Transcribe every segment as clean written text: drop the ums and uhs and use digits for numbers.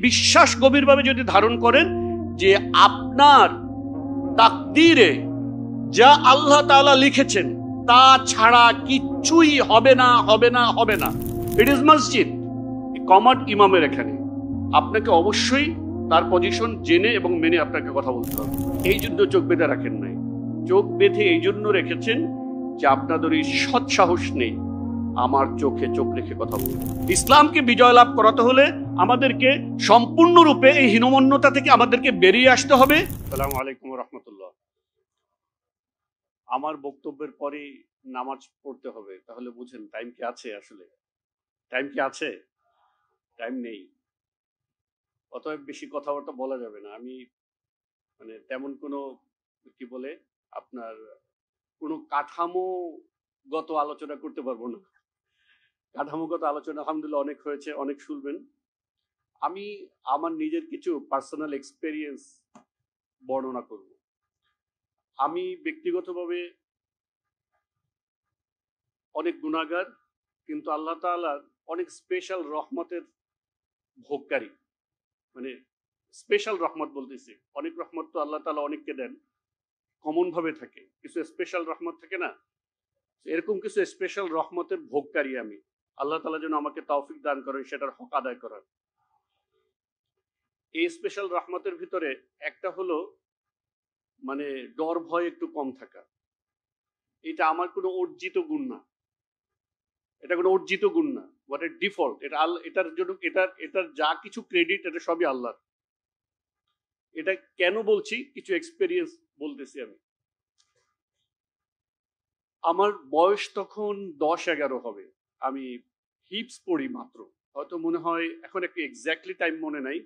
বিশ্বাস গভীরভাবে যদি ধারণ করেন যে আপনার তাকদীরে যা আল্লাহ তাআলা লিখেছেন তা ছাড়া কিচ্ছুই হবে না, হবে না, হবে না। ইট ইজ মসজিদ, কমান্ড ইমামের এখানে। আপনাকে অবশ্যই তার পজিশন জেনে এবং মেনে আপনাকে কথা বলতে হবে। এই জন্য চোখ বেঁধে রাখেন নাই। চোখ বেঁধে এই জন্য রেখেছেন যে আপনাদের এই সৎ সাহস নেই আমার চোখে চোখ রেখে কথা বলতে। ইসলামকে বিজয় লাভ করাতে হলে আমাদেরকে সম্পূর্ণরূপে এই হীনমন্যতা থেকে আমাদেরকে বেরিয়ে আসতে হবে। আসসালামু আলাইকুম ওয়া রাহমাতুল্লাহ। আমার বক্তব্যের পরেই নামাজ পড়তে হবে, তাহলে বুঝেন টাইম কি আছে? আসলে টাইম কি আছে? টাইম নেই। অতএব বেশি কথাবার্তা বলা যাবে না। আমি তেমন কোনো কি বলে আপনার কোনো কাঠামোগত আলোচনা করতে পারবো না। কাঠামোগত আলোচনা আলহামদুলিল্লাহ অনেক হয়েছে, অনেক শুনবেন। আমি আমার নিজের কিছু পার্সোনাল এক্সপেরিয়েন্স বর্ণনা করব। আমি ব্যক্তিগতভাবে অনেক গুনাহগার, কিন্তু আল্লাহ তাআলার অনেক স্পেশাল রহমতের ভোগকারী। স্পেশাল রহমত বলতেছি, অনেক রহমত তো আল্লাহ তাআলা অনেককে দেন, কমন ভাবে থাকে, কিছু স্পেশাল রহমত থাকে না? এরকম কিছু স্পেশাল রহমতের ভোগকারী আমি। আল্লাহ তাআলা যেন আমাকে তৌফিক দান করেন সেটার হক আদায় করার। এই স্পেশাল রহমতের ভিতরে একটা হলো ডর ভয় একটু কম থাকা। এটা আমার কোনো অর্জিত গুণ না, এটা কোনো অর্জিত গুণ না, হোয়াট এ ডিফল্ট। এটার জন্য এটার যা কিছু ক্রেডিট এটা সবই আল্লাহর। এটা কেন বলছি, কিছু এক্সপেরিয়েন্স বলতেছি আমি। আমার বয়স তখন 10-11 হবে। আমি হিপস পড়ি মাত্র, হয়তো মনে হয় এখন একটু এক্স্যাক্টলি টাইম মনে নাই,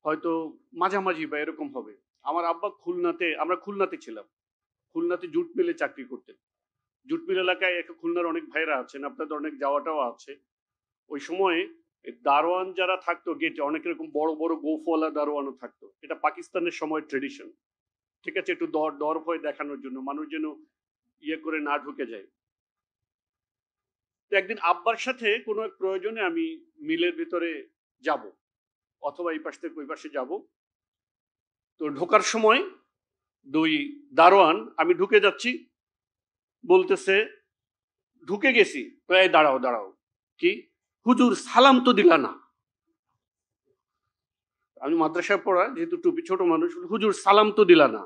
হয়তো মাঝামাঝি বা এরকম হবে। আমার আব্বা আমরা খুলনাতে ছিলাম, খুলনাতে জুট মিলে চাকরি করতেন। জুট মিল এলাকায় খুলনার অনেক ভাইরা আছেন, আপনাদের অনেক যাওয়াটাও আছে। ওই সময় দারোয়ান যারা থাকতো গেটে, অনেক রকম বড় বড় গোফওয়ালা দারোয়ানও থাকতো। এটা পাকিস্তানের সময় ট্রেডিশন, ঠিক আছে? একটু ডর ভয় দেখানোর জন্য, মানুষ যেন ইয়ে করে না ঢুকে যায়। তো একদিন আব্বার সাথে কোনো এক প্রয়োজনে আমি মিলের ভিতরে যাব, অথবা এই পাশ থেকে ওই পাশে যাব। তো ঢোকার সময় দুই দারোয়ান, আমি ঢুকে যাচ্ছি, বলতেছে ঢুকে গেছি, প্রায় দাঁড়াও দাঁড়াও, কি হুজুর সালাম তো দিলা না। আমি মাদ্রাসায় পড়া, যেহেতু টুপি, ছোট মানুষ, হুজুর সালাম তো দিলা না।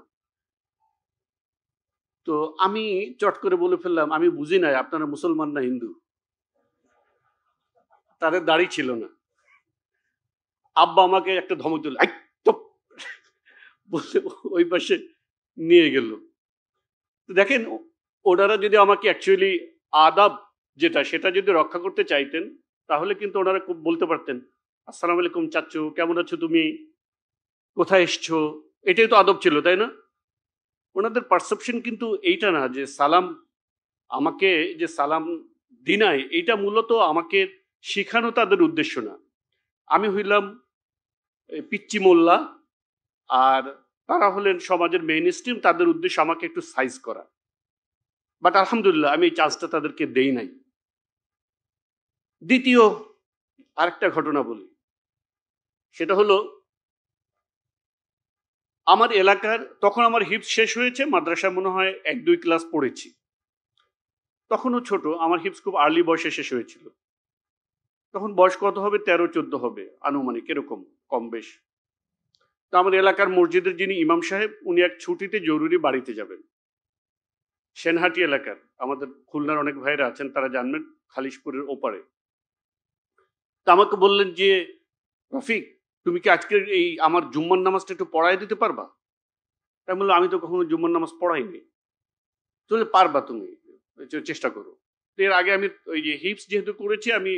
তো আমি চট করে বলে ফেললাম, আমি বুঝি নাই আপনারা মুসলমান না হিন্দু। তাদের দাড়ি ছিল না। আব্বা আমাকে একটা ধমক দিল, বলে ওই পাশে নিয়ে গেল। তো দেখেন, ওনারা যদি আমাকে অ্যাকচুয়ালি আদাব সেটা যদি রক্ষা করতে চাইতেন, তাহলে কিন্তু ওনারা খুব বলতে পারতেন, আসসালামু আলাইকুম চাচ্চু, কেমন আছো তুমি, কোথায় এসছো, এটাই তো আদব ছিল, তাই না? ওনাদের পারসেপশন কিন্তু এইটা না, যে আমাকে যে সালাম দিনাই, এইটা মূলত আমাকে শিখানো তাদের উদ্দেশ্য না। আমি হইলাম পিচ্চি মোল্লা, আর তারা হলেন সমাজের মেইন স্ট্রিম, তাদের উদ্দেশ্য আমাকে একটু সাইজ করা। বাট আলহামদুলিল্লাহ আমি এই চান্সটা তাদেরকে দেই নাই। দ্বিতীয় আরেকটা ঘটনা বলি, সেটা হলো আমার এলাকার, তখন আমার হিপস শেষ হয়েছে, মাদ্রাসায় মনে হয় 1-2 ক্লাস পড়েছি, তখনও ছোট। আমার হিপস খুব আর্লি বয়সে শেষ হয়েছিল। তখন বয়স কত হবে, 13-14 হবে আনুমানিক, এরকম কম বেশ। তো আমার এলাকার মসজিদের যিনি ইমাম সাহেব, উনি এক ছুটিতে জরুরি বাড়িতে যাবেন। সেনহাটি এলাকার আমাদের খুলনার অনেক ভাইরা আছেন, তারা জানবেন, খালিশপুরের ওপারে। তা আমাকে বললেন যে, রফিক, তুমি কি আজকের এই আমার জুম্মার নামাজটা একটু পড়ায় দিতে পারবা? তাই বললো, আমি তো কখনো জুম্মার নামাজ পড়াইনি। তাহলে পারবা তুমি, চেষ্টা করো। তো এর আগে আমি ওই যে হিপস যেহেতু করেছি, আমি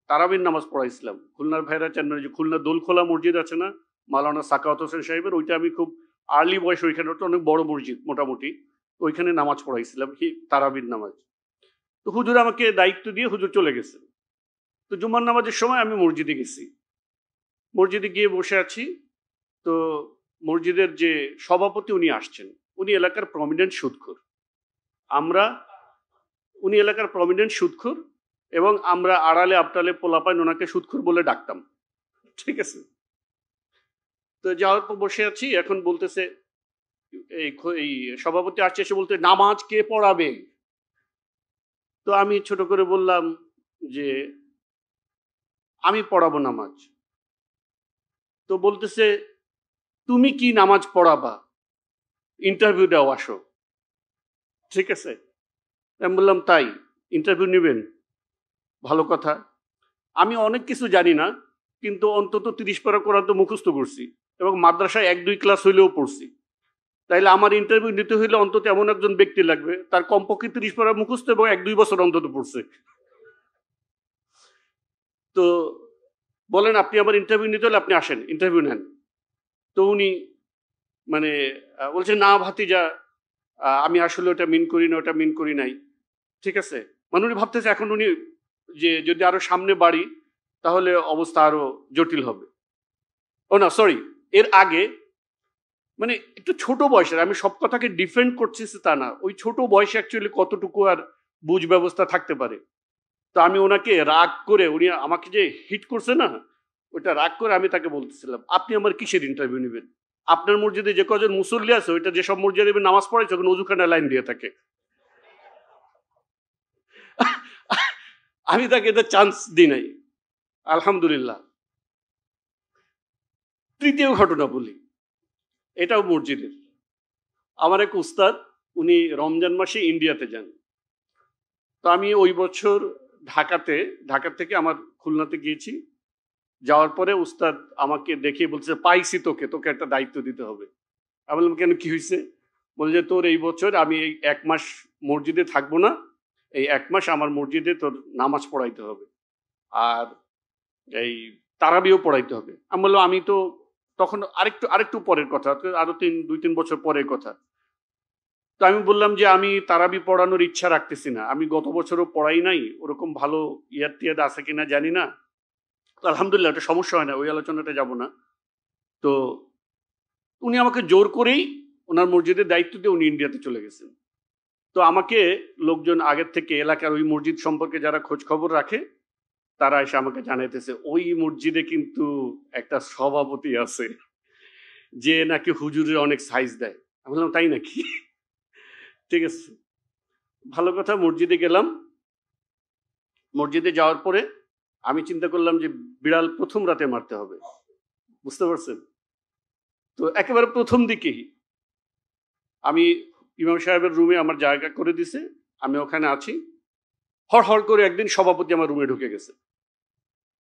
তারাবির নামাজ পড়াইছিলাম। খুলনার ভাইরা চান, যে খুলনা দোলখোলা মসজিদ আছে না, মাওলানা সাকাওয়াত হোসেন সাহেবের, ওইটা আমি খুব আর্লি বয়স, ওইখানে অনেক বড় মসজিদ মোটামুটি, ওইখানে নামাজ পড়াইছিলাম, তারাবির নামাজ। তো হুজুর আমাকে দায়িত্ব দিয়ে হুজুর চলে গেছে। তো জুম্মার নামাজের সময় আমি মসজিদে গেছি, মসজিদে গিয়ে বসে আছি। তো মসজিদের যে সভাপতি উনি আসছেন, উনি এলাকার প্রমিনেন্ট সুদখোর। উনি এলাকার প্রমিনেন্ট সুদখোর, এবং আমরা আড়ালে আপটালে পোলাপাইন ওনাকে সুদখোর বলে ডাকতাম, ঠিক আছে। তো যাওয়ার পর বসে আছি, এখন বলতেছে এই সভাপতি আসছে, এসে বলতে নামাজ কে পড়াবে। তো আমি ছোট করে বললাম যে আমি পড়াবো নামাজ। তো বলতেছে তুমি কি নামাজ পড়াবা, ইন্টারভিউ দাও আসো। ঠিক আছে, আমি বললাম তাই, ইন্টারভিউ নেবেন, ভালো কথা। আমি অনেক কিছু জানি না, কিন্তু অন্তত 30 পারা কোরআন তো মুখস্থ করছি এবং মাদ্রাসায় 1-2 ক্লাস হইলেও পড়ছি। তাইলে আমার ইন্টারভিউ নিতে হইলে অন্তত এমন একজন ব্যক্তি লাগবে তার কমপক্ষে 30 পারা মুখস্থ এবং 1-2 বছর অন্তত পড়ছে। তো বলেন আপনি আমার ইন্টারভিউ নিতে হলে আপনি আসেন, ইন্টারভিউ নেন। তো উনি মানে বলছে না ভাতিজা, আমি আসলে ওটা মিন করি না, ওটা মিন করি নাই। ঠিক আছে, মানে উনি ভাবতেছে এখন উনি যে যদি আরো সামনে বাড়ি তাহলে অবস্থা আরো জটিল হবে। ও না সরি, এর আগে মানে একটু ছোট বয়সের, আমি সব কথাকে ডিফেন্ড করছি তা না, ওই ছোট বয়সে অ্যাকচুয়ালি কতটুকু আর বুঝ ব্যবস্থা থাকতে পারে। তো আমি ওনাকে রাগ করে, উনি আমাকে যে হিট করছে না, ওইটা রাগ করে আমি তাকে বলতেছিলাম আপনি আমার কিসের ইন্টারভিউ নেবেন, আপনার মসজিদে যে কজন মুসল্লি আছে ওইটা যেসব মসজিদে নামাজ পড়াইছে ওখানে অজুখানা লাইন দিয়ে থাকে। আমি তাকে এটা চান্স দিই নাই, আলহামদুলিল্লাহ। তৃতীয় ঘটনা বলি, এটাও মসজিদের। আমার এক উস্তাদ, উনি রমজান মাসে ইন্ডিয়াতে যান। তো আমি ওই বছর ঢাকা থেকে আমার খুলনাতে গিয়েছি। যাওয়ার পরে উস্তাদ আমাকে দেখে বলছে পাইছি তোকে, তোকে একটা দায়িত্ব দিতে হবে। আমি বললাম কেন, কি হয়েছে? বলে যে তোর এই বছর আমি এই 1 মাস মসজিদে থাকবো না, এই 1 মাস আমার মসজিদে তোর নামাজ পড়াইতে হবে আর এই তারাবিও পড়াইতে হবে। আমি বললাম আমি তো তখন আরেকটু পরের কথা, আরো 2-3 বছর পরের কথা। তো আমি বললাম যে আমি তারাবি পড়ানোর ইচ্ছা রাখতেছি না, আমি গত বছরও পড়াই নাই, ওরকম ভালো তিয়াদ আছে কিনা জানি না। তো আলহামদুলিল্লাহ, একটা সমস্যা হয় না, ওই আলোচনাটা যাব না। তো উনি আমাকে জোর করেই ওনার মসজিদের দায়িত্ব দিয়ে উনি ইন্ডিয়াতে চলে গেছেন। তো আমাকে লোকজন আগের থেকে এলাকার ওই মসজিদ সম্পর্কে যারা খোঁজ খবর রাখে তারা এসে আমাকে জানাইতেছে ওই মসজিদে কিন্তু একটা সভাপতি আছে যে নাকি হুজুরের অনেক সাইজ দেয়। আমি বললাম তাই নাকি? ঠিক আছে, ভালো কথা। মসজিদে গেলাম। মসজিদে যাওয়ার পরে আমি চিন্তা করলাম যে বিড়াল প্রথম রাতে মারতে হবে, বুঝতে পারছেন? তো একেবারে প্রথম দিকেই আমি ইমাম সাহেবের রুমে আমার জায়গা করে দিছে, আমি ওখানে আছি। হড় করে একদিন সভাপতি আমার রুমে ঢুকে গেছে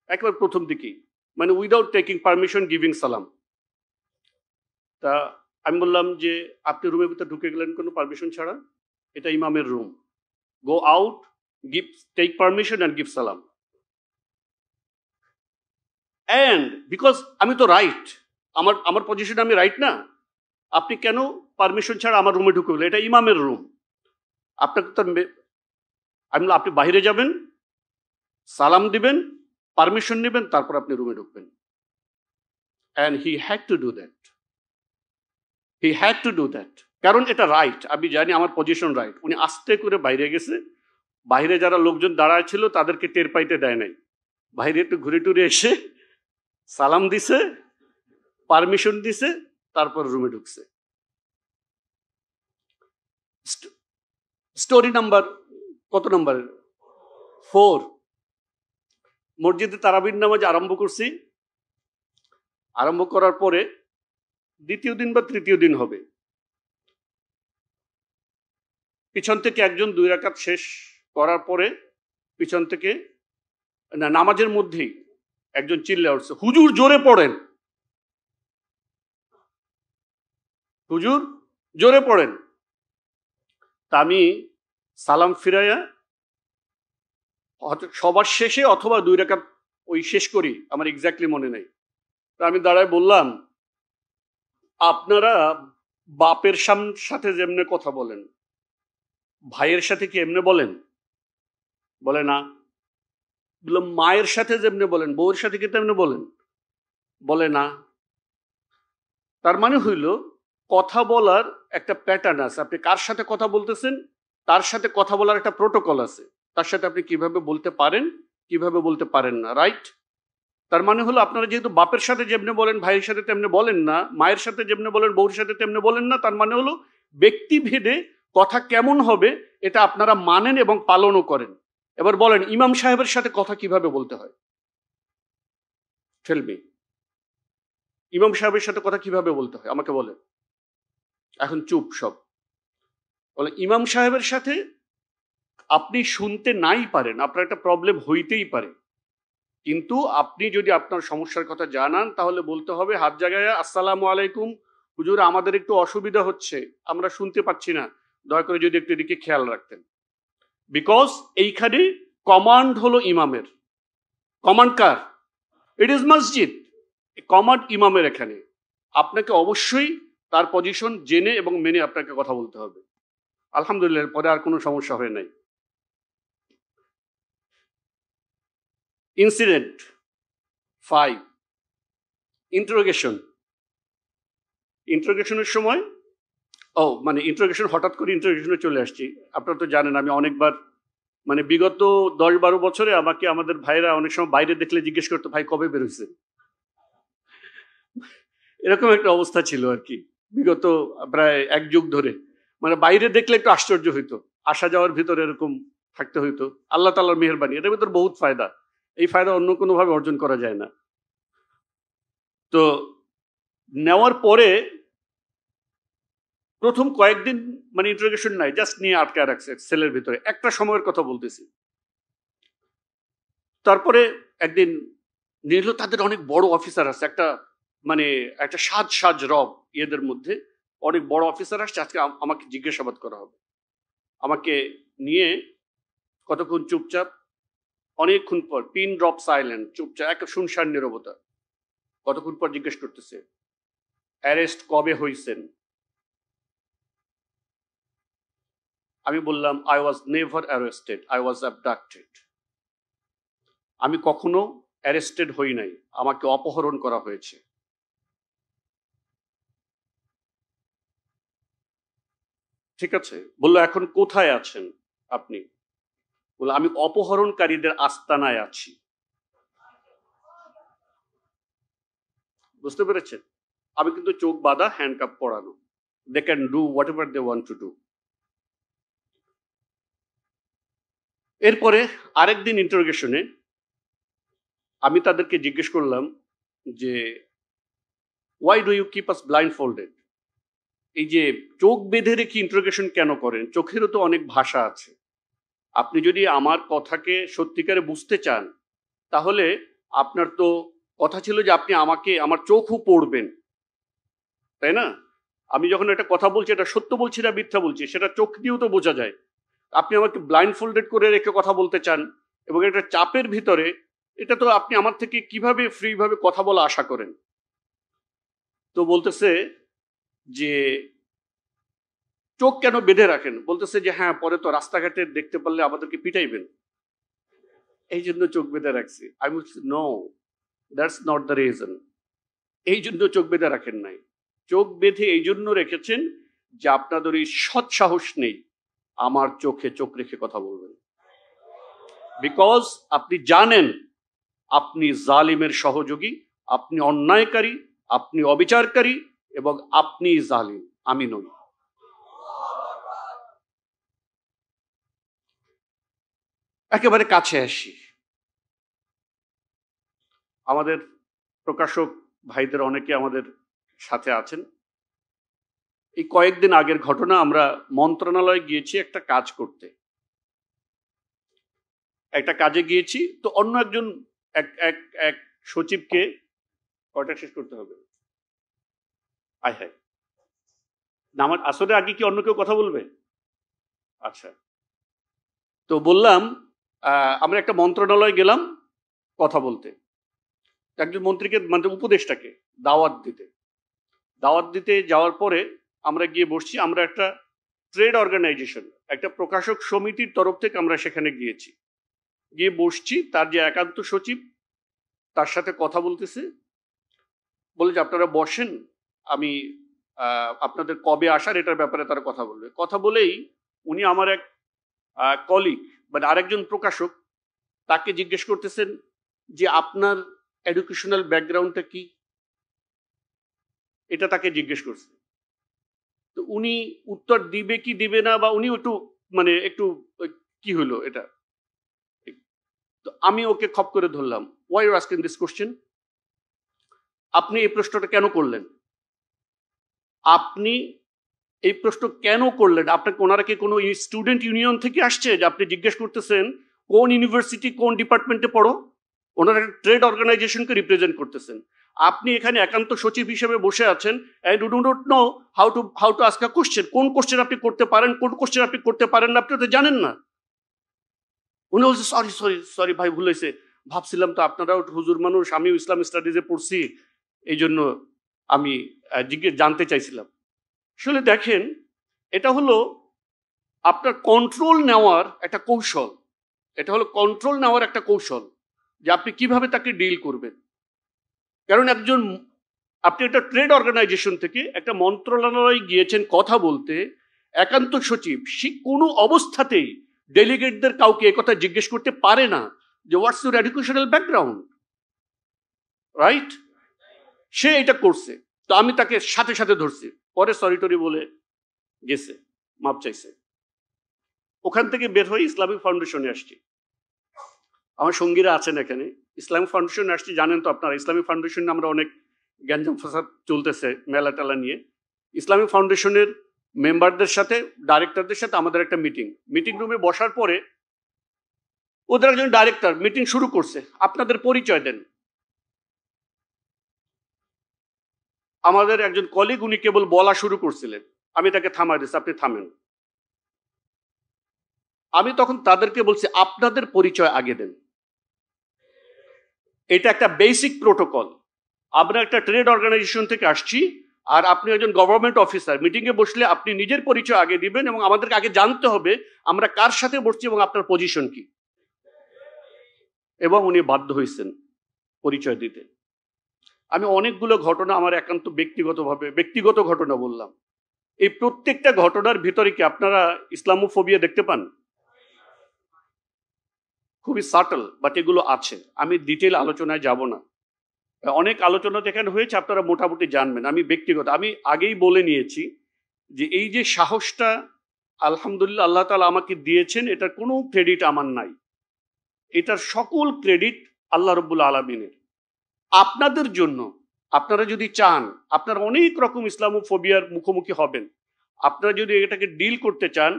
একেবারে প্রথম দিকেই, মানে উইদাউট টেকিং পারমিশন, গিভিং সালাম। তা আমি বললাম যে আপনি রুমের ভিতরে ঢুকে গেলেন কোনো পারমিশন ছাড়া, এটা ইমামের room, go out, give, take permission and give সালাম। অ্যান্ড বিকজ আমি তো রাইট, আমার পজিশনে আমি রাইট না, আপনি কেন পারমিশন ছাড়া আমার রুমে ঢুকে গেলেন? এটা ইমামের রুম, আপনাকে তো আমি আপনি বাইরে যাবেন, সালাম দিবেন, পারমিশন নেবেন, তারপর আপনি রুমে ঢুকবেন। And he had to do that, কারণ এটা রাইট, আমি জানি আমার পজিশন রাইট। উনি আস্তে করে বাইরে গেছে, বাইরে যারা লোকজন দাঁড়ায় ছিল তাদেরকে টের পাইতে দেয় নাই, বাইরে একটু ঘুরে টুরে এসে সালাম দিছে, পারমিশন দিছে, তারপর রুমে ঢুকছে। স্টোরি নাম্বার কত নাম্বার? 4। মসজিদে তারাবির নামাজ আরম্ভ করছি। আরম্ভ করার পরে দ্বিতীয় দিন বা তৃতীয় দিন হবে, পিছন থেকে একজন 2 রাকাত শেষ করার পরে পিছন থেকে না, নামাজের মধ্যেই একজন চিল্লা উঠছে, হুজুর জোরে পড়েন, হুজুর জোরে পড়েন। তা আমি সালাম ফিরাইয়া সবার শেষে অথবা 2 রাকাত ওই শেষ করি, আমার এক্স্যাক্টলি মনে নেই। তা আমি দাঁড়ায় বললাম আপনারা বাপের সাথে যেমনে কথা বলেন, ভাইয়ের সাথে কি এমনি বলেন? বলে না। বললাম মায়ের সাথে যেমনি বলেন, বউয়ের সাথে কি তেমনি বলেন? বলে না। তার মানে হইল কথা বলার একটা প্যাটার্ন আছে, আপনি কার সাথে কথা বলতেছেন তার সাথে কথা বলার একটা প্রোটোকল আছে, তার সাথে আপনি কিভাবে বলতে পারেন কিভাবে বলতে পারেন না, রাইট? তার মানে হলো আপনারা যেহেতু বাপের সাথে যেমনি বলেন ভাইয়ের সাথে তেমনি বলেন না, মায়ের সাথে যেমনি বলেন বউর সাথে তেমনি বলেন না, তার মানে হলো ব্যক্তিভেদে কথা কেমন হবে এটা আপনারা মানেন এবং পালনও করেন। এবার বলেন ইমাম সাহেবের সাথে কথা কিভাবে বলতে হয়? টেল মি, ইমাম সাহেবের সাথে কথা কিভাবে বলতে হয় আমাকে বলেন। এখন চুপ সব। বলে ইমাম সাহেবের সাথে আপনি শুনতে নাই পারেন, আপনার একটা প্রবলেম হইতেই পারে, কিন্তু আপনি যদি আপনার সমস্যার কথা জানান তাহলে বলতে হবে হাত জায়গায়, আসসালামু আলাইকুম হুজুর, আমাদের একটু অসুবিধা হচ্ছে, আমরা শুনতে পাচ্ছি না, দয়া করে যদি একটু এদিকে খেয়াল রাখতেন। বিকজ এইখানে কমান্ড হলো ইমামের। Command car? ইট ইজ মসজিদ, কমান্ড ইমামের। এখানে আপনাকে অবশ্যই তার পজিশন জেনে এবং মেনে আপনাকে কথা বলতে হবে। আলহামদুলিল্লাহ, পরে আর কোনো সমস্যা হয় নাই। Incident 5, interrogation. ইন্টারোগেশনের সময় মানে ইন্টারোগেশন, হঠাৎ করে ইন্টারোগেশনে চলে আসছি। আপনারা তো জানেন আমি অনেকবার, মানে বিগত 10-12 বছরে আমাকে আমাদের ভাইরা অনেক সময় বাইরে দেখলে জিজ্ঞেস করতো, ভাই কবে বেরোইছে? এরকম একটা অবস্থা ছিল আর কি বিগত প্রায় 1 যুগ ধরে। মানে বাইরে দেখলে একটু আশ্চর্য হইতো, আসা যাওয়ার ভিতরে এরকম থাকতে হইতো। আল্লাহ তাআলার মেহেরবানি, এটার ভিতর বহুত ফায়দা, এই ফায়দা অন্য কোনো ভাবে অর্জন করা যায় না। তো নেওয়ার পরে প্রথম কয়েকদিন মানে ইন্টারোগেশন নাই, জাস্ট নিয়ে আটকে রাখছে সেলের ভিতরে, একটা সময়ের কথা বলতেছি। তারপরে একদিন নিল, তাদের অনেক বড় অফিসার আছে, একটা মানে একটা সাজ রব এদের মধ্যে অনেক বড় অফিসার আসছে, আজকে আমাকে জিজ্ঞাসাবাদ করা হবে। আমাকে নিয়ে কতক্ষণ চুপচাপ, অনেকক্ষণ পর পিন ড্রপ সাইলেন্ট, চুপচাপ একটা শুনশান নীরবতা। কতক্ষণ পর জিজ্ঞেস করতেছে, অ্যারেস্ট কবে হয়েছেন? আমি বললাম, I was never arrested, I was অ্যাবডাক্টেড। আমি কখনো অ্যারেস্টেড হই নাই, আমাকে অপহরণ করা হয়েছে। ঠিক আছে, বললো এখন কোথায় আছেন আপনি? বললো আমি অপহরণকারীদের আস্তানায় আছি। বুঝতে পেরেছেন? আমি কিন্তু চোখ বাঁধা, হ্যান্ডকাপ পরানো, they can do whatever they want to do. এরপরে আরেকদিন ইন্টারোগেশনে আমি তাদেরকে জিজ্ঞেস করলাম যে why do you keep us blindfolded? এই যে চোখ বেঁধে রেখে ইন্টারোগেশন কেন করেন? চোখেরও তো অনেক ভাষা আছে। আপনি যদি আমার কথাকে সত্যিকারে বুঝতে চান তাহলে আপনার তো কথা ছিল যে আপনি আমাকে, আমার চোখও পড়বেন, তাই না? আমি যখন একটা কথা বলছি এটা সত্য বলছি না মিথ্যা বলছি সেটা চোখ দিয়েও তো বোঝা যায়। আপনি আমাকে ব্লাইন্ড ফোল্ডেড করে রেখে কথা বলতে চান এবং একটা চাপের ভিতরে, এটা তো আপনি আমার থেকে কিভাবে ফ্রি ভাবে কথা বলা আশা করেন? তো বলতেছে যে চোখ কেন বেঁধে রাখেন? বলতেছে যে হ্যাঁ, পরে তো রাস্তাঘাটে দেখতে পারলে আমাদেরকে পিটাইবেন, এই জন্য চোখ বেঁধে রাখছি। আমি বলছি no, that's not the reason. এই জন্য চোখ বেঁধে রাখেন নাই, চোখ বেঁধে এই জন্য রেখেছেন যে আপনাদের এই সৎ সাহস নেই আমার চোখে চোখ রেখে কথা বলবেন। বিকজ আপনি জানেন আপনি জালিমের সহযোগী, আপনি অন্যায়কারী, আপনি অবিচারকারী এবং আপনি জালিম, আমি নই। একেবারে কাছে আসি, আমাদের প্রকাশক ভাইদের অনেকে আমাদের সাথে আছেন। এই কয়েকদিন আগের ঘটনা, আমরা মন্ত্রণালয়ে গিয়েছি একটা কাজ করতে, একটা কাজে গিয়েছি। তো অন্য একজন এক এক এক সচিবকে, কয়টা শেষ করতে হবে? আয় হায়, না আমার আসলে আগে কি অন্য কেউ কথা বলবে? আচ্ছা, তো বললাম আমরা একটা মন্ত্রণালয়ে গেলাম কথা বলতে, একজন মন্ত্রীকে মানে উপদেষ্টাকে দাওয়াত দিতে যাওয়ার পরে আমরা গিয়ে বসছি। আমরা একটা ট্রেড অর্গানাইজেশন, একটা প্রকাশক সমিতির তরফ থেকে আমরা সেখানে গিয়েছি, গিয়ে বসছি। তার যে একান্ত সচিব তার সাথে কথা বলতেছে, বলে যে আপনারা বসেন, আমি আপনাদের কবে আসার এটার ব্যাপারে তারা কথা বলবে। কথা বলেই উনি আমার এক কলিগ মানে আরেকজন প্রকাশক, তাকে জিজ্ঞেস করতেছেন যে আপনার এডুকেশনাল ব্যাকগ্রাউন্ডটা কি, এটা তাকে জিজ্ঞেস করছে। তো উনি উত্তর দিবে কি দিবে না, বা উনি একটু মানে একটু কি হলো এটা। তো আমি ওকে খপ করে ধরলাম, why you asking this question, আপনি এই প্রশ্নটা কেন করলেন, আপনি এই প্রশ্ন কেন করলেন? আপনাকে ওনারা কি কোনো স্টুডেন্ট ইউনিয়ন থেকে আসছে যে আপনি জিজ্ঞেস করতেছেন কোন ইউনিভার্সিটি কোন ডিপার্টমেন্টে পড়ো? ওনারা ট্রেড অর্গানাইজেশনকে রিপ্রেজেন্ট করতেছেন। আপনি এখানে একান্ত সচিব হিসেবে বসে আছেন, and you do not know how to ask a question. কোন কোশ্চেন আপনি করতে পারেন, কোন কোশ্চেন আপনি করতে পারেন না, আপনি তো জানেন না। উনি বলছে সরি সরি সরি ভাই, ভুল হয়েছে, ভাবছিলাম তো আপনারাও হুজুর মানুষ, আমিও ইসলাম স্টাডিজে পড়ছি, এই জন্য আমি জানতে চাইছিলাম। আসলে দেখেন, এটা হলো আপনার কন্ট্রোল নেওয়ার একটা কৌশল, এটা হলো কন্ট্রোল নেওয়ার একটা কৌশল, যে আপনি কিভাবে তাকে ডিল করবেন। কারণ আপনি একটা ট্রেড অর্গানাইজেশন থেকে একটা মন্ত্রণালয়ে গিয়েছেন কথা বলতে, একান্ত সচিব সে কোনো অবস্থাতেই ডেলিগেটদের কাউকে একথা জিজ্ঞেস করতে পারে না যে what's your educational background, right? সে এটা করছে, তো আমি তাকে সাথে সাথে ধরছি, পরে সরি টরি বলে গেছে, মাপ চাইছে। ওখান থেকে বের হয়ে ইসলামিক ফাউন্ডেশনে আসছি, আমার সঙ্গীরা আছেন এখানে, ইসলামিক ফাউন্ডেশনে আসছি। জানেন তো আপনারা, ইসলামিক ফাউন্ডেশনে আমরা অনেক গ্যাঞ্জাম ফাসাদ চলতেছে মেলা টেলা নিয়ে। ইসলামিক ফাউন্ডেশনের মেম্বারদের সাথে, ডাইরেক্টরদের সাথে আমাদের একটা মিটিং রুমে বসার পরে ওদের একজন ডাইরেক্টর মিটিং শুরু করছে, আপনাদের পরিচয় দেন। আমাদের একজন কলিগ উনি কেবল বলা শুরু করছিলেন, আমি তাকে থামাই দিচ্ছি, আপনি থামেন। আমি তখন তাদেরকে বলছি আপনাদের পরিচয় আগে দেন, এটা একটা বেসিক প্রোটোকল। আমরা একটা ট্রেড অর্গানাইজেশন থেকে আসছি, আর আপনি একজন গভর্নমেন্ট অফিসার, মিটিংয়ে বসলে আপনি নিজের পরিচয় আগে দিবেন, এবং আমাদেরকে আগে জানতে হবে আমরা কার সাথে বসছি এবং আপনার পজিশন কি। এবং উনি বাধ্য হয়েছেন পরিচয় দিতে। আমি অনেকগুলো ঘটনা আমার একান্ত ব্যক্তিগত ঘটনা বললাম। এই প্রত্যেকটা ঘটনার ভিতরে কি আপনারা ইসলামোফোবিয়া দেখতে পান? খুবই সাটল, বাট এগুলো আছে। আমি ডিটেল আলোচনায় যাব না, অনেক আলোচনা যেখানে হয়েছে আপনারা মোটামুটি জানবেন। আমি আগেই বলে নিয়েছি যে এই যে সাহসটা আলহামদুলিল্লাহ আল্লাহ তাআলা আমাকে দিয়েছেন, এটার কোনো ক্রেডিট আমার নাই, এটার সকল ক্রেডিট আল্লাহ রাব্বুল আলামিনের। আপনাদের জন্য, আপনারা যদি চান, আপনারা অনেক রকম ইসলামোফোবিয়ার মুখোমুখি হবেন, আপনারা যদি এটাকে ডিল করতে চান,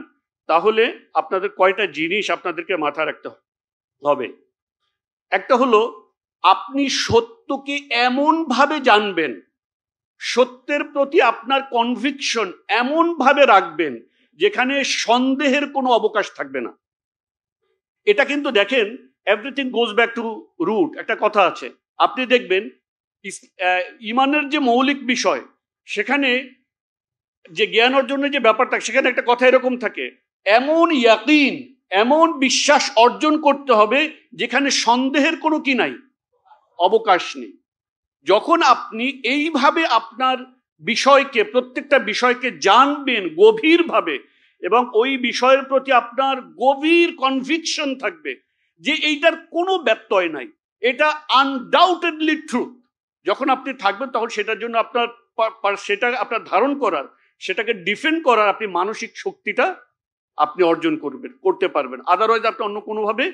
তাহলে আপনাদের কয়টা জিনিস আপনাদেরকে মাথায় রাখতে হবে। একটা হলো, আপনি সত্যকে এমন ভাবে জানবেন, সত্যের প্রতি আপনার কনভিকশন এমন ভাবে রাখবেন যেখানে সন্দেহের কোনো অবকাশ থাকবে না। এটা কিন্তু দেখেন, everything goes back to root, একটা কথা আছে। আপনি দেখবেন ইমানের যে মৌলিক বিষয়, সেখানে যে জ্ঞান অর্জনের যে ব্যাপারটা, সেখানে একটা কথা এরকম থাকে, এমন ইয়াকিন, এমন বিশ্বাস অর্জন করতে হবে যেখানে সন্দেহের কোনো কি নাই, অবকাশ নেই। যখন আপনি এইভাবে আপনার বিষয়কে, প্রত্যেকটা বিষয়কে জানবেন গভীরভাবে, এবং ওই বিষয়ের প্রতি আপনার গভীর কনভিকশন থাকবে যে এইটার কোনো ব্যত্যয় নাই, এটা আনডাউটেডলি ট্রুথ, যখন আপনি থাকবেন, তখন সেটার জন্য সেটা আপনার ধারণ করার, সেটাকে ডিফেন্ড করার আপনি মানসিক শক্তিটা আপনি অর্জন করতে পারবেন। আদারওয়াইজ আপনি অন্য কোনোভাবে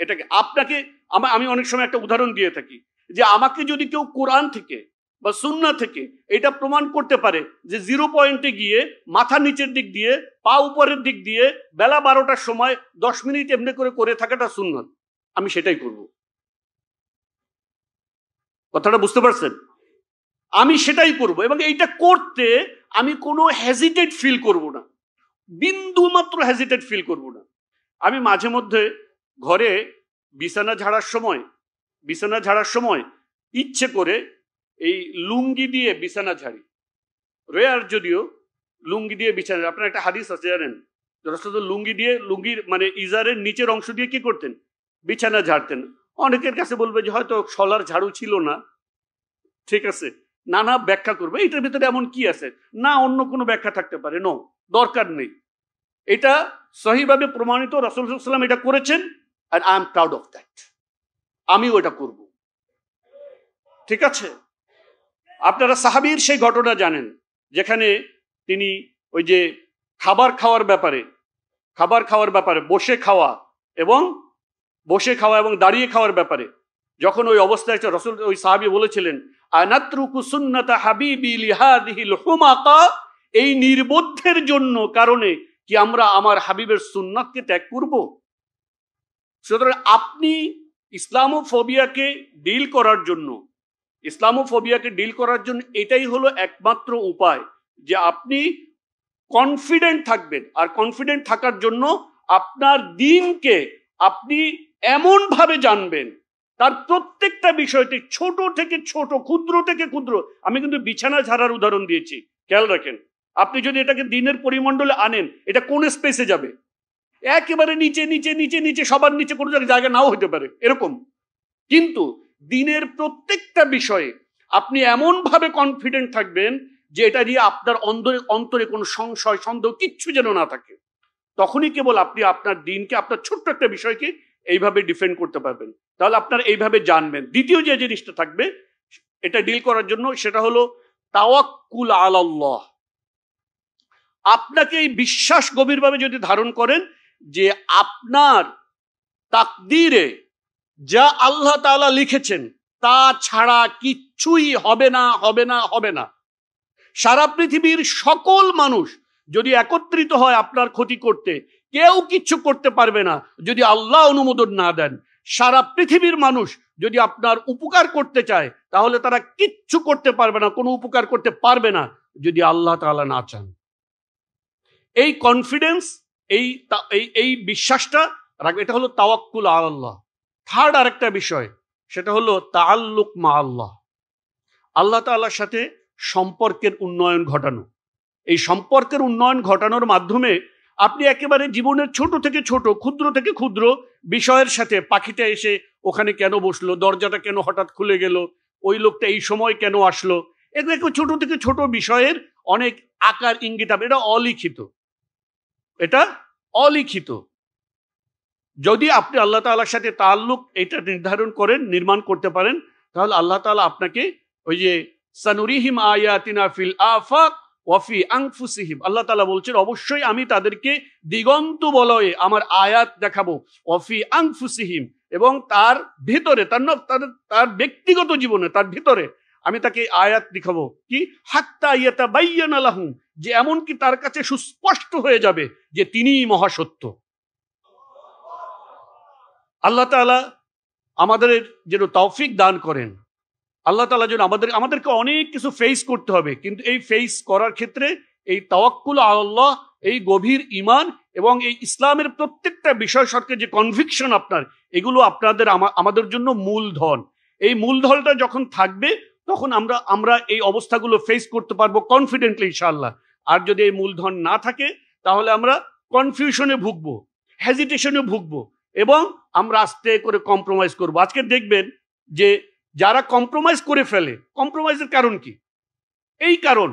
এটাকে আমি অনেক সময় একটা উদাহরণ দিয়ে থাকি, যে আমাকে যদি কেউ কোরআন থেকে বা সুন্নাহ থেকে এটা প্রমাণ করতে পারে যে 0 পয়েন্টে গিয়ে মাথা নিচের দিক দিয়ে পা উপরের দিক দিয়ে বেলা 12টার সময় 10 মিনিট এমনি করে থাকাটা সুন্নাত, আমি সেটাই করব। কথাটা বুঝতে পারছেন? আমি সেটাই করব, এবং এইটা করতে আমি কোনো হেজিটেট ফিল করব না, বিন্দু মাত্র হেজিটেট ফিল করব না। আমি মাঝে মধ্যে ঘরে বিছানা ঝাড়ার সময় ইচ্ছে করে এই লুঙ্গি দিয়ে বিছানা ঝাড়ি, রেয়ার যদিও, লুঙ্গি দিয়ে বিছানা। আপনার একটা হাদিস আছে জানেন, রাসূলুল্লাহ লুঙ্গির মানে ইজারের নিচের অংশ দিয়ে কি করতেন? বিছানা ঝাড়তেন। অনেকের কাছে বলবে যে হয়তো শলার ঝাড়ু ছিল না, ঠিক আছে, নানা ব্যাখ্যা করবে, এটার ভিতরে এমন কি আছে, না অন্য কোনো ব্যাখ্যা থাকতে পারে, নো, দরকার নেই। এটা সহিভাবে প্রমাণিত, রাসূল সাল্লাল্লাহু আলাইহি ওয়াসাল্লাম এটা করেছেন, and I am proud of that, আমিও এটা করব। ঠিক আছে? আপনারা সাহাবীর সেই ঘটনা জানেন, যেখানে তিনি ওই যে খাবার খাওয়ার ব্যাপারে বসে খাওয়া এবং দাঁড়িয়ে খাওয়ার ব্যাপারে যখন ওই অবস্থায় রাসূল ওই সাহাবী বলেছিলেন, আনাতরুকু সুন্নাতা হাবিবি লিহাদিহিল হুমাকা, এই নির্বোধের জন্য কারণে কি আমরা আমার হাবিবের সুন্নাতকে ত্যাগ করব? সুতরাং আপনি ইসলামোফোবিয়াকে ডিল করার জন্য এটাই হলো একমাত্র উপায়, যে আপনি কনফিডেন্ট থাকবেন। আর কনফিডেন্ট থাকার জন্য আপনার দ্বীনকে আপনি এমন ভাবে জানবেন, তার প্রত্যেকটা বিষয়তে, ছোট থেকে ছোট, ক্ষুদ্র থেকে ক্ষুদ্র। আমি কিন্তু বিছানা ঝাড়ার উদাহরণ দিয়েছি, খেয়াল রাখেন। আপনি যদি এটাকে দিনের পরিমণ্ডলে আনেন, এটা কোন স্পেসে যাবে? একেবারে নিচে নিচে নিচে নিচে, সবার নিচে, কোনো জায়গা নাও হতে পারে এরকম। কিন্তু দিনের প্রত্যেকটা বিষয়ে আপনি এমন ভাবে কনফিডেন্ট থাকবেন যে এটা দিয়ে আপনার অন্তরে কোনো সংশয় সন্দেহ কিচ্ছু যেন না থাকে। তখনই কেবল আপনি আপনার দিনকে, আপনার ছোট্ট একটা বিষয়কে এইভাবে ডিফেন্ড করতে পারবেন। তাহলে আপনার এইভাবে জানবেন। দ্বিতীয় যে জিনিসটা থাকবে এটা ডিল করার জন্য, সেটা হলো তাওয়াক্কুল আলাল্লাহ। আপনাকে এই বিশ্বাস গভীরভাবে যদি ধারণ করেন যে আপনার তাকদীরে যা আল্লাহ তাআলা লিখেছেন তা ছাড়া কিচ্ছুই হবে না। সারা পৃথিবীর সকল মানুষ যদি একত্রিত হয় আপনার ক্ষতি করতে, কেউ কিচ্ছু করতে পারবে না যদি আল্লাহ অনুমোদন না দেন। সারা পৃথিবীর মানুষ যদি আপনার উপকার করতে চায়, তাহলে তারা কিচ্ছু করতে পারবে না, কোনো উপকার করতে পারবে না যদি আল্লাহ তাআলা না চান। এই কনফিডেন্স, এই বিশ্বাসটা রাখবে, এটা হলো তাওয়াক্কুল আলাল্লাহ। থার্ড আরেকটা বিষয়, সেটা হলো তাআল্লুক মা আল্লাহ। আল্লাহ তাআলার সাথে সম্পর্কের উন্নয়ন ঘটানো। এই সম্পর্কের উন্নয়ন ঘটানোর মাধ্যমে আপনি একেবারে জীবনের ছোট থেকে ছোট, ক্ষুদ্র থেকে ক্ষুদ্র বিষয়ের সাথে, পাখিটা এসে ওখানে কেন বসলো, দরজাটা কেন হঠাৎ খুলে গেল, ওই লোকটা এই সময় কেন আসলো, এগুলো ছোট থেকে ছোট বিষয়ের অনেক আকার ইঙ্গিত হবে। এটা অলিখিত। যদি আপনি আল্লাহ তাআলার সাথে তাআল্লুক এটা নির্মাণ করতে পারেন, তাহলে আল্লাহ তাআলা আপনাকে ওই যে সানুরিহিম আয়াতিনা ফিল আফাক ওয়া ফি আনফুসিহিম, আল্লাহ তাআলা বলছেন অবশ্যই আমি তাদেরকে দিগন্ত বলয়ে আমার আয়াত দেখাবো, ওয়া ফি আনফুসিহিম, এবং তার ভিতরে, তার ব্যক্তিগত জীবনে, তার ভিতরে আমি তাকে আয়াত দেখাবো, কি হাত্তা ইয়াতাবায়্যানা লাহুম, যে এমনকি তার কাছে সুস্পষ্ট হয়ে যাবে যে তিনিই মহাসত্য। আল্লাহ তাআলা আমাদের যেন তৌফিক দান করেন। আল্লাহ তাআলা যেন আমাদেরকে অনেক কিছু ফেস করতে হবে, কিন্তু এই ফেস করার ক্ষেত্রে এই তাওয়াক্কুল আলাল্লাহ, এই গভীর ঈমান এবং এই ইসলামের প্রত্যেকটা বিষয় সম্পর্কে যে কনভিকশন আপনার, এগুলো আমাদের জন্য মূলধন। এই মূলধনটা যখন থাকবে, তখন আমরা এই অবস্থাগুলো ফেস করতে পারবো কনফিডেন্টলি ইনশাআল্লাহ। আর যদি এই মূলধন না থাকে, তাহলে আমরা কনফিউশনে ভুগবো, হেজিটেশনে ভুগবো, এবং আমরা আস্তে করে কম্প্রোমাইজ করবো। আজকে দেখবেন যে যারা কম্প্রোমাইজ করে ফেলে, কম্প্রোমাইজের কারণ কি? এই কারণ,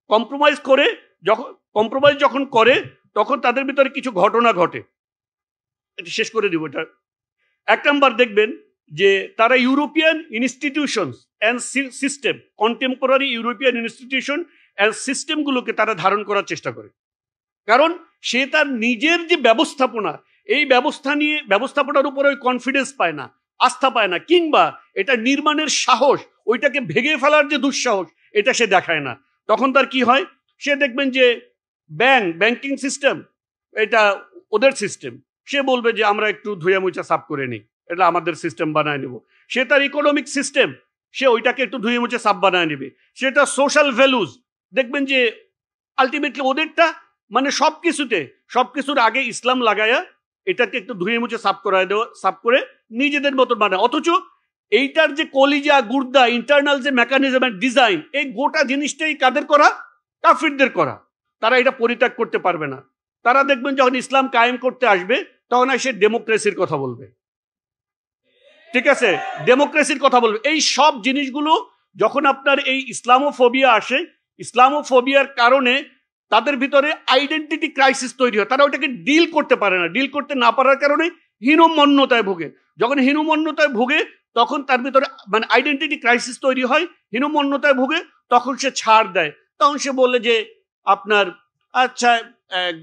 কম্প্রোমাইজ যখন করে, তখন তাদের ভিতরে কিছু ঘটনা ঘটে। এটা শেষ করে দিব। এটা এক নাম্বার, দেখবেন যে তারা European institutions and system, contemporary European institution and সিস্টেমগুলোকে তারা ধারণ করার চেষ্টা করে। কারণ সে তার নিজের যে ব্যবস্থাপনা, এই ব্যবস্থাপনার উপরে ওই কনফিডেন্স পায় না, আস্থা পায় না, কিংবা এটা নির্মাণের সাহস, ওইটাকে ভেঙে ফেলার যে দুঃসাহস, এটা সে দেখায় না। তখন তার কি হয়? সে দেখবেন যে ব্যাংকিং সিস্টেম, এটা ওদের সিস্টেম, সে বলবে যে আমরা একটু ধুয়ে মুছে সাফ করে নিই, এটা আমাদের সিস্টেম বানায় নেব। সে তার ইকোনমিক সিস্টেম, সে ওইটাকে একটু ধুয়ে মুছে সাফ বানায় নেবে। সেটা সোশ্যাল ভ্যালুজ, দেখবেন যে আলটিমেটলি ওদেরটা, মানে সবকিছুর আগে ইসলাম লাগায়া এটাকে একটু ধুয়ে মুছে সাফ করে নিজেদের মতো বানায়। অথচ এইটার যে কলিজা, গুর্দা, ইন্টারনাল যে মেকানিজম এন্ড ডিজাইন, এই গোটা জিনিসটাই কাদের করা? কাফিরদের করা। তারা এটা পরিত্যাগ করতে পারবে না। তারা দেখবেন যখন ইসলাম কায়েম করতে আসবে, তখন এসে ডেমোক্রেসির কথা বলবে। ঠিক আছে, ডেমোক্রেসির কথা বলবে। এই সব জিনিসগুলো যখন আপনার এই ইসলামোফোবিয়া আসে, ইসলামোফোবিয়ার কারণে তাদের ভিতরে আইডেন্টিটি ক্রাইসিস তৈরি হয়। তারা ওটাকে ডিল করতে পারে না। ডিল করতে না পারার কারণে হীনমন্যতায় ভোগে। যখন হীনমন্যতায় ভোগে, তখন তার ভিতরে মানে আইডেন্টিটি ক্রাইসিস তৈরি হয়, হীনমন্যতায় ভুগে, তখন সে ছাড় দেয়। তখন সে বলে যে আপনার আচ্ছা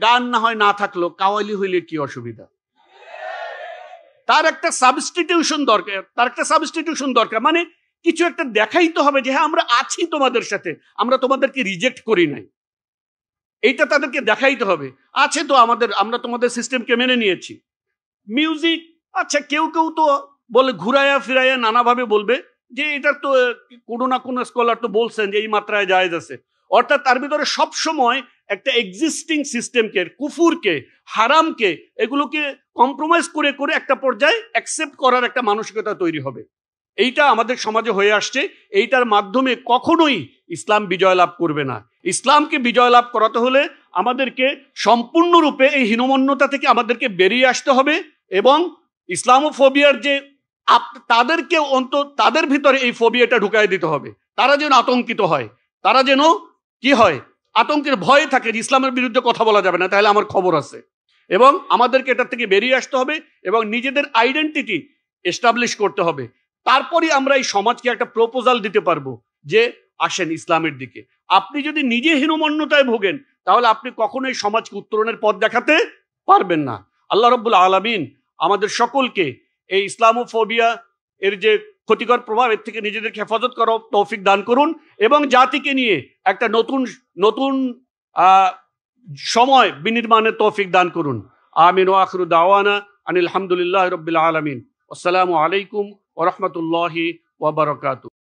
গান না হয় না থাকলো, কাওয়ালি হইলে কি অসুবিধা। তার একটা সাবস্টিটিউশন দরকার, মানে কিছু একটা দেখাইতে হবে যে হ্যাঁ আমরা আছি তোমাদের সাথে, আমরা তোমাদেরকে রিজেক্ট করি নাই, এইটা তাদেরকে দেখাইতে হবে। আছে তো আমরা তোমাদের সিস্টেমকে মেনে নিয়েছি। মিউজিক, আচ্ছা কেউ কেউ তো বলে ঘুরাইয়া ফিরাইয়া নানাভাবে বলবে যে এটা তো কোনো না কোনো স্কলার তো বলছেন যে এই মাত্রায় জায়েজ আছে। অর্থাৎ তার ভিতরে সবসময় একটা এক্সিস্টিং সিস্টেমকে, কুফুরকে, হারামকে, এগুলোকে কম্প্রোমাইজ করে করে একটা পর্যায়ে অ্যাকসেপ্ট করার একটা মানসিকতা তৈরি হবে। এইটা আমাদের সমাজে হয়ে আসছে। এইটার মাধ্যমে কখনোই ইসলাম বিজয় লাভ করবে না। ইসলামকে বিজয় লাভ করাতে হলে আমাদেরকে সম্পূর্ণরূপে এই হীনমন্যতা থেকে আমাদেরকে বেরিয়ে আসতে হবে, এবং ইসলামোফোবিয়ার যে তাদেরকে তাদের ভিতরে এই ফোবিয়াটা ঢুকাই দিতে হবে। তারা যেন আতঙ্কিত হয়, তারা যেন কি হয়, আতঙ্কের ভয়ে থাকে যে ইসলামের বিরুদ্ধে কথা বলা যাবে না, তাহলে আমার খবর আছে। এবং আমাদেরকে এটার থেকে বেরিয়ে আসতে হবে এবং নিজেদের আইডেন্টিটি এস্টাবলিশ করতে হবে। তারপরে আমরা এই সমাজকে একটা প্রপোজাল দিতে পারবো যে আসেন ইসলামের দিকে। আপনি যদি নিজে হীনমন্যতায় ভোগেন তাহলে আপনি কখনোই সমাজকে উত্তরণের পথ দেখাতে পারবেন না। আল্লাহ রাব্বুল আলামিন আমাদের সকলকে এই ইসলামোফোবিয়া এর যে ক্ষতিকর প্রভাব, এর থেকে নিজেদেরকে হেফাজত করার তৌফিক দান করুন, এবং জাতিকে নিয়ে একটা নতুন সময় বিনির্মাণের তৌফিক দান করুন। আমিন ওয়া আখিরু দাওয়ানা আনিল হামদুলিল্লাহি রাব্বিল আলামিন। আসসালামু আলাইকুম ওয়া রাহমাতুল্লাহি ওয়া বারাকাতুহু।